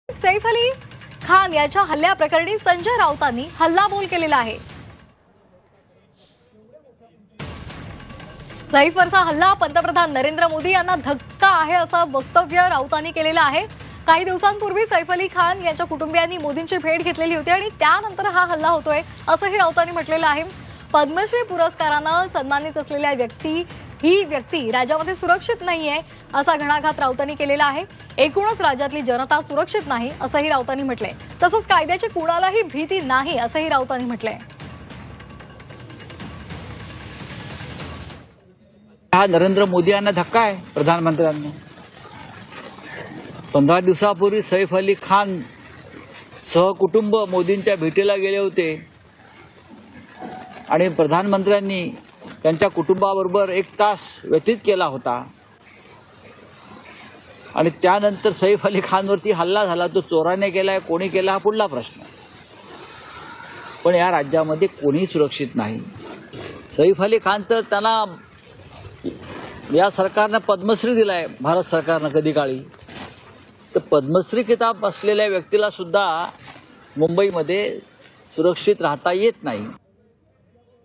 सैफ अली खान याच्या हल्ल्याप्रकरणी संजय राऊतांनी हल्लाबोल केलेला आहे। सैफवरचा हल्ला पंतप्रधान नरेंद्र मोदी यांना धक्का आहे असं वक्तव्य राऊतांनी केलेलं आहे। काही दिवसांपूर्वी सैफ अली खान यांच्या कुटुंबियांनी मोदींची भेट घेतलेली होती आणि त्यानंतर हा हल्ला होतोय असंही राऊतांनी म्हटलेलं आहे। पद्मश्री पुरस्कारानं सन्मानित असलेल्या ही व्यक्ती राज्यामध्ये सुरक्षित नाहीये असा घणाघात राऊतांनी केलेला आहे। एकूणच राज्यातली जनता सुरक्षित नाही असंही राऊतांनी म्हटलंय। तसंच कायद्याची कुणालाही भीती नाही असंही राऊतांनी म्हटलंय। हा नरेंद्र मोदी यांना धक्का आहे प्रधानमंत्र्यांना। 15 दिवसापूर्वी सैफ अली खान सहकुटुंब मोदींच्या भेटीला गेले होते आणि प्रधानमंत्र्यांनी त्यांच्या कुटुंबाबरोबर 1 तास व्यतीत केला होता आणि त्यानंतर सैफ अली खानवरती हल्ला झाला। तो चोराने केलाय, कोणी केला हा पुढला प्रश्न। पण या राज्यामध्ये कोणीही सुरक्षित नाही। सैफ अली खान तर त्यांना या सरकारने पद्मश्री दिलाय, भारत सरकारने कधी काळी। तर पद्मश्री किताब असलेल्या व्यक्तीला सुद्धा मुंबईमध्ये सुरक्षित राहता येत नाही।